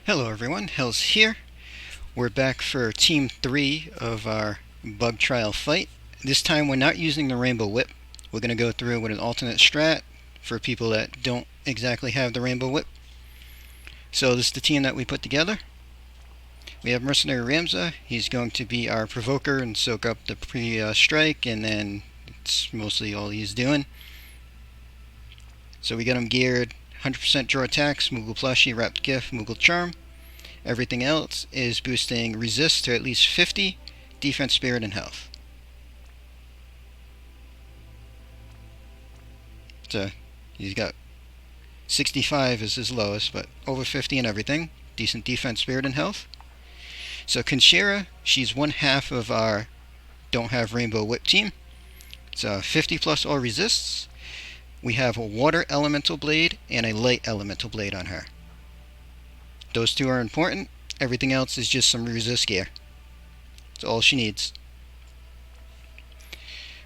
Hello everyone, Hells here. We're back for Team 3 of our bug trial fight. This time we're not using the Rainbow Whip. We're going to go through with an alternate strat for people that don't exactly have the Rainbow Whip. So this is the team that we put together. We have Mercenary Ramza. He's going to be our provoker and soak up the pre-strike, and then it's mostly all he's doing. So we got him geared 100% draw attacks, Moogle Plushie, Wrapped Gift, Moogle Charm. Everything else is boosting resist to at least 50, defense, spirit, and health. So he's got 65 as his lowest, but over 50 and everything. Decent defense, spirit, and health. So Kinshira, she's one half of our Don't Have Rainbow Whip team. So 50 plus all resists. We have a Water Elemental Blade and a Light Elemental Blade on her. Those two are important. Everything else is just some resist gear. That's all she needs.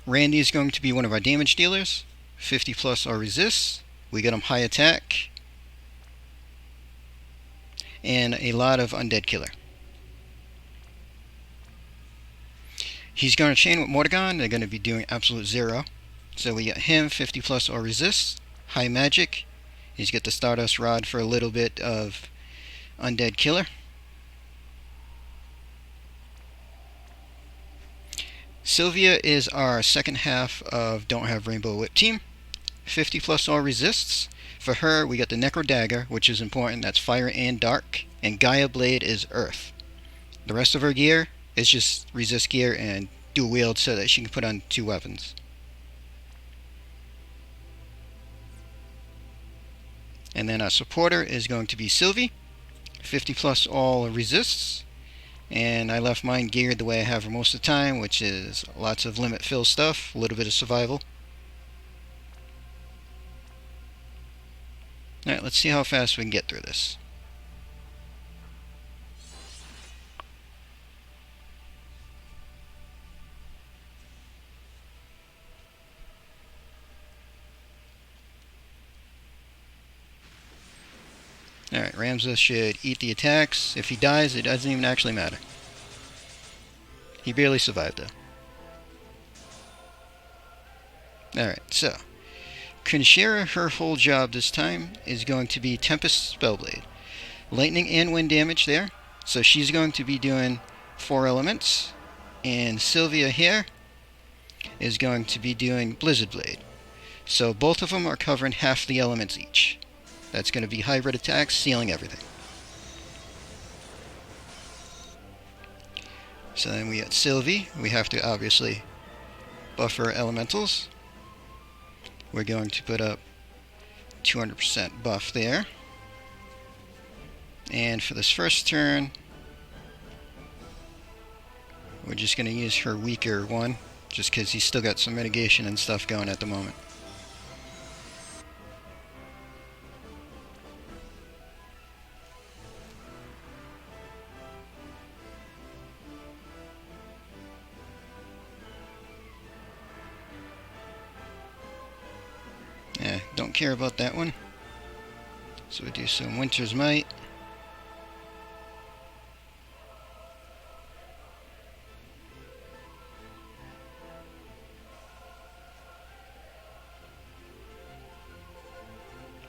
Randy is going to be one of our damage dealers. 50 plus all resists. We get him high attack. And a lot of undead killer. He's going to chain with Mordegon. They're going to be doing absolute zero. So we got him, 50 plus all resists. High magic. He's got the Stardust Rod for a little bit of undead killer. Sylvia is our second half of Don't Have Rainbow Whip team. 50 plus all resists. For her, we got the Necro Dagger, which is important. That's fire and dark. And Gaia Blade is earth. The rest of her gear is just resist gear and dual wield so that she can put on 2 weapons. And then our supporter is going to be Sylvie. 50 plus all resists. And I left mine geared the way I have her most of the time, which is lots of limit fill stuff, a little bit of survival. Alright, let's see how fast we can get through this. Alright, Ramza should eat the attacks. If he dies, it doesn't even actually matter. He barely survived though. Alright, so Kinshira, her whole job this time is going to be Tempest Spellblade. Lightning and wind damage there. So she's going to be doing 4 elements. And Sylvia here is going to be doing Blizzard Blade. So both of them are covering half the elements each. That's going to be hybrid attacks, sealing everything. So then we got Sylvie. We have to obviously buffer elementals. We're going to put up 200% buff there. And for this first turn, we're just going to use her weaker one, just because he's still got some mitigation and stuff going at the moment. Yeah, don't care about that one. So we do some Winter's Might.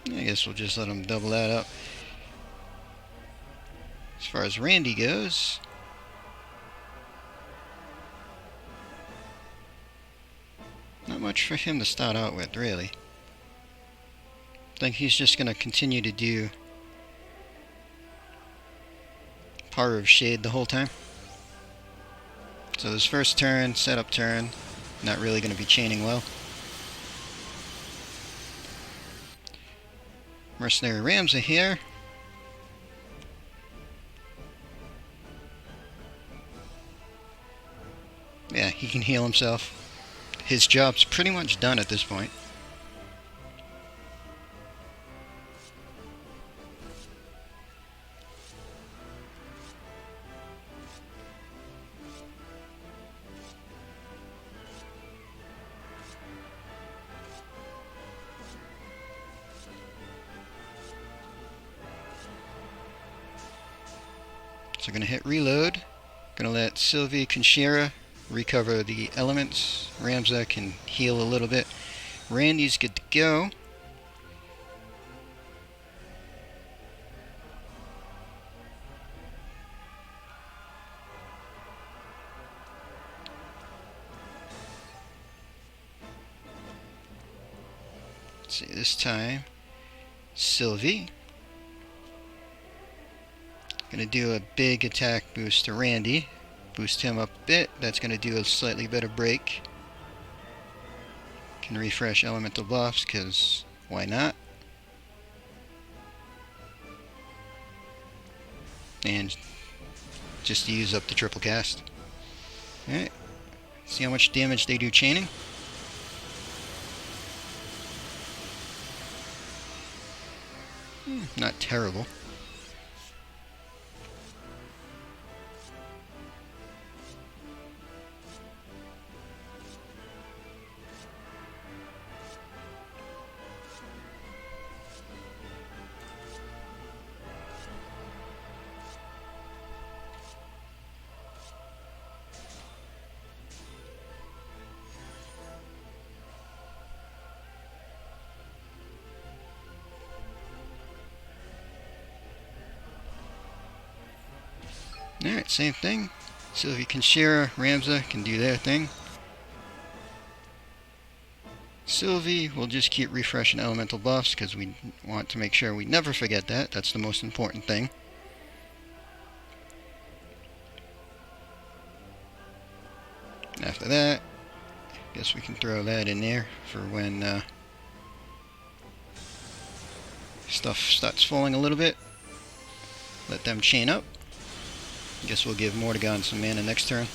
I guess we'll just let him double that up. As far as Randy goes, not much for him to start out with, really. I think he's just going to continue to do Power of Shade the whole time. So this first turn, setup turn, not really going to be chaining well. Mercenary Ramza here. Yeah, he can heal himself. His job's pretty much done at this point. So we're going to hit reload. Going to let Sylvie Conchera recover the elements. Ramza can heal a little bit. Randy's good to go. Let's see, this time Sylvie. Gonna do a big attack boost to Randy. Boost him up a bit. That's gonna do a slightly better break. Can refresh elemental buffs, because why not? And just to use up the triple cast. Alright. See how much damage they do chaining. Not terrible. Alright, same thing. Sylvie Conchera, Ramza can do their thing. Sylvie will just keep refreshing elemental buffs because we want to make sure we never forget that. That's the most important thing. After that, guess we can throw that in there for when stuff starts falling a little bit. Let them chain up. Guess we'll give Mordegon some mana next turn.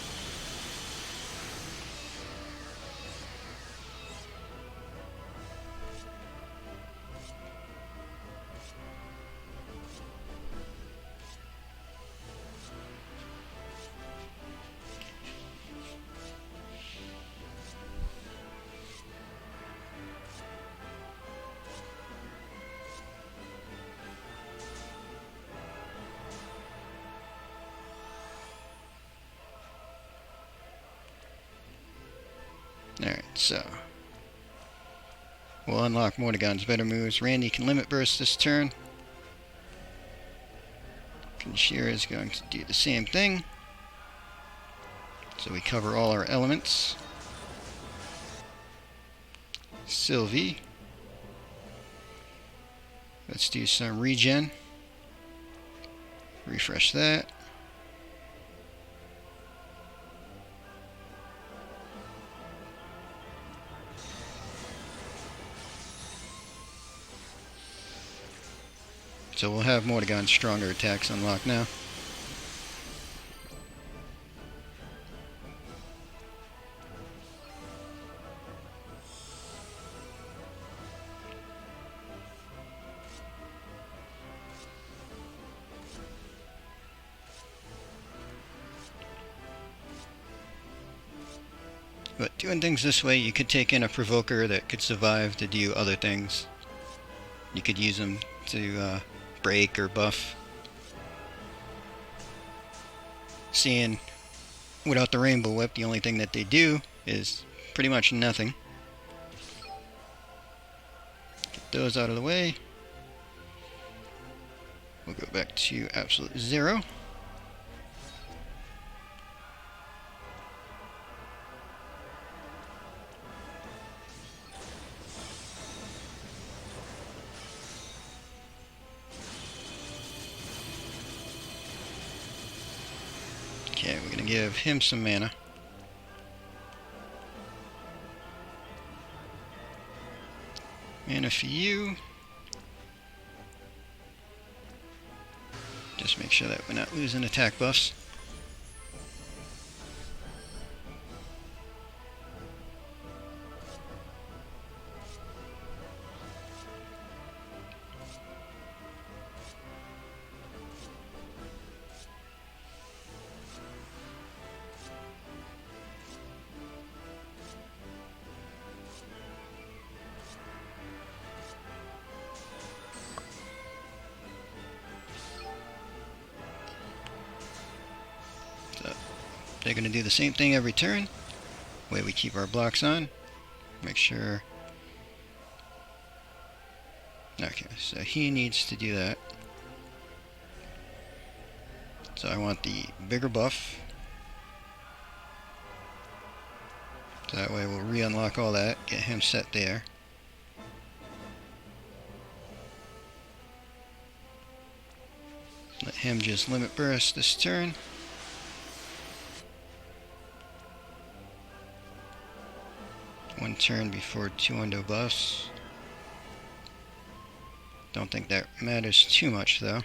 Alright, so we'll unlock Mordegon's better moves. Randy can limit burst this turn. Conchera is going to do the same thing. So we cover all our elements. Sylvie. Let's do some regen. Refresh that. So we'll have Mordegon's stronger attacks unlocked now. But doing things this way, you could take in a provoker that could survive to do other things. You could use them to break or buff. Seeing without the Rainbow Whip, the only thing that they do is pretty much nothing. Get those out of the way. We'll go back to absolute 0. Okay, we're going to give him some mana. Mana for you. Just make sure that we're not losing attack buffs. They're going to do the same thing every turn. Way we keep our blocks on. Make sure. Okay, so he needs to do that. So I want the bigger buff. So that way we'll re-unlock all that, get him set there. Let him just limit burst this turn. One turn before 2 undo buffs. Don't think that matters too much though.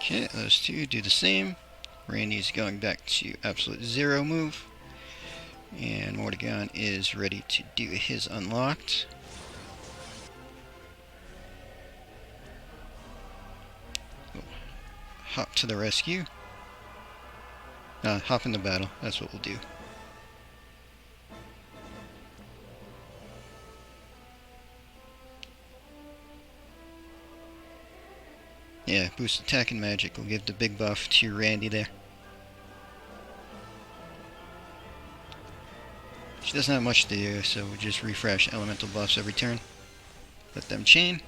Okay, those two do the same. Randy's going back to absolute 0 move. And Mordegon is ready to do his unlocked. We'll hop to the rescue. Hop in the battle, that's what we'll do. Yeah, boost attack and magic will give the big buff to Randy there. She doesn't have much to do, so we'll just refresh elemental buffs every turn. Let them chain.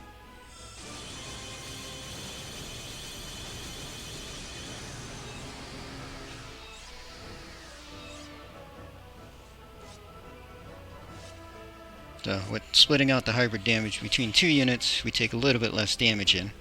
So with splitting out the hybrid damage between 2 units, we take a little bit less damage in.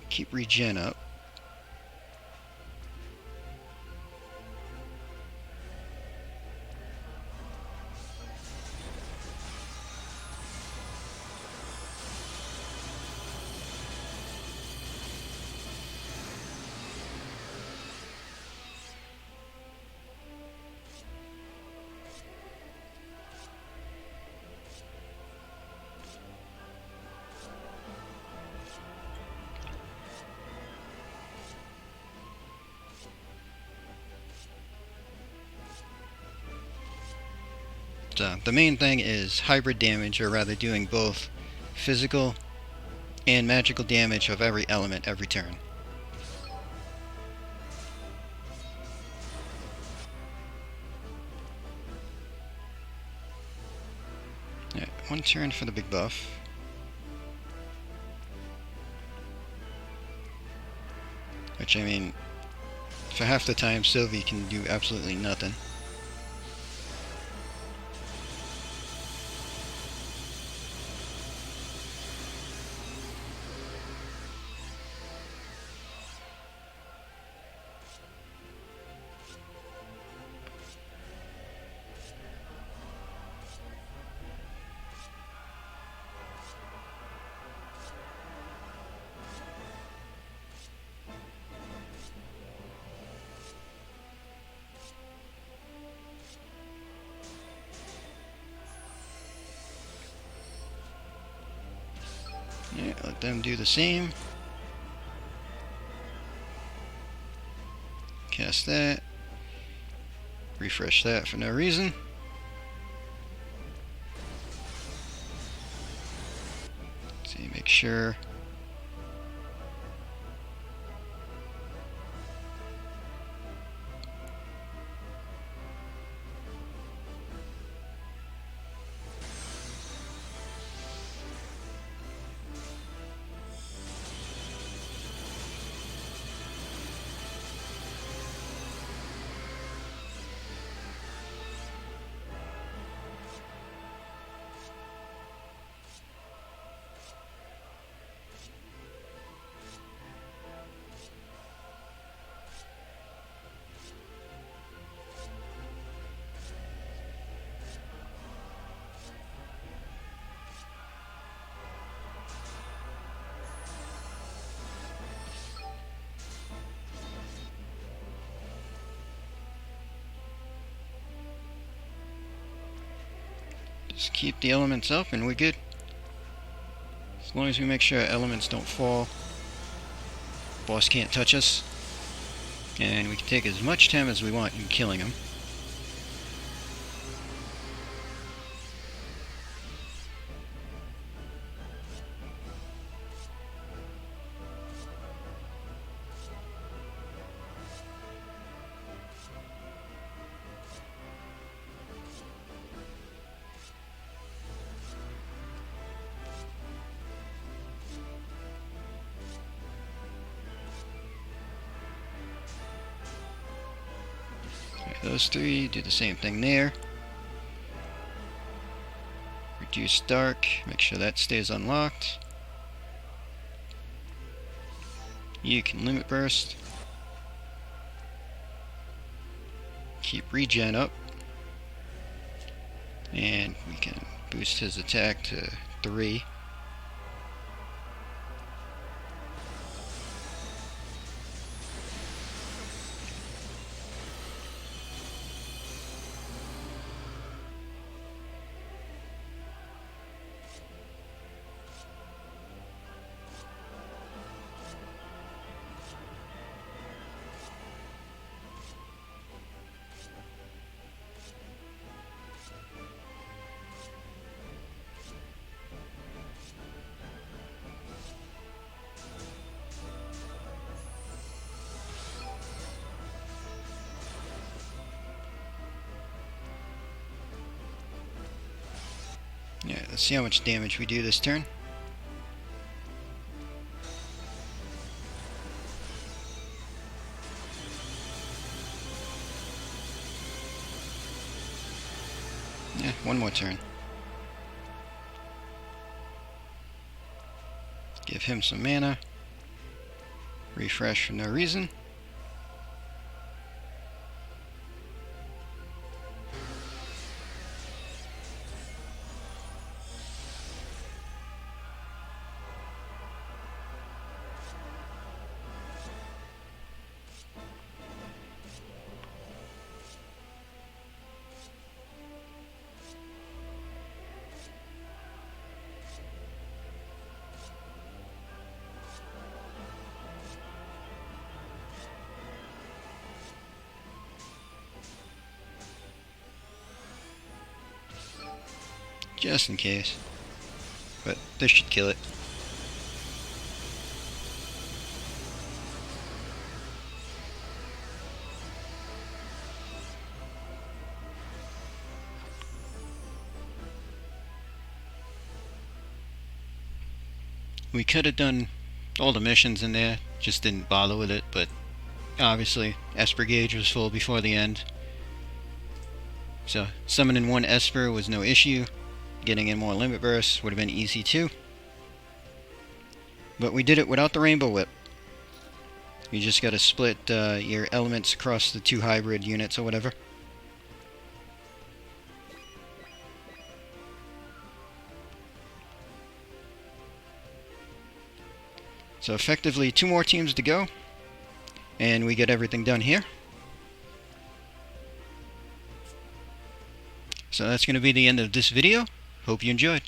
Keep regen up. The main thing is hybrid damage, or rather doing both physical and magical damage of every element every turn. Alright, 1 turn for the big buff. Which, I mean, for half the time Sylvie can do absolutely nothing. Yeah, let them do the same. Cast that. Refresh that for no reason. See, make sure. Just keep the elements up and we're good. As long as we make sure elements don't fall, boss can't touch us. And we can take as much time as we want in killing him. Those three, do the same thing there. Reduce dark, make sure that stays unlocked. You can limit burst. Keep regen up. And we can boost his attack to 3. Yeah, let's see how much damage we do this turn. Yeah, one more turn. Give him some mana. Refresh for no reason. Just in case. But this should kill it. We could have done all the missions in there, just didn't bother with it, but obviously Esper gauge was full before the end. So summoning one Esper was no issue. Getting in more limit bursts would have been easy too. But we did it without the Rainbow Whip. You just got to split your elements across the 2 hybrid units or whatever. So effectively 2 more teams to go, and we get everything done here. So that's going to be the end of this video. Hope you enjoyed.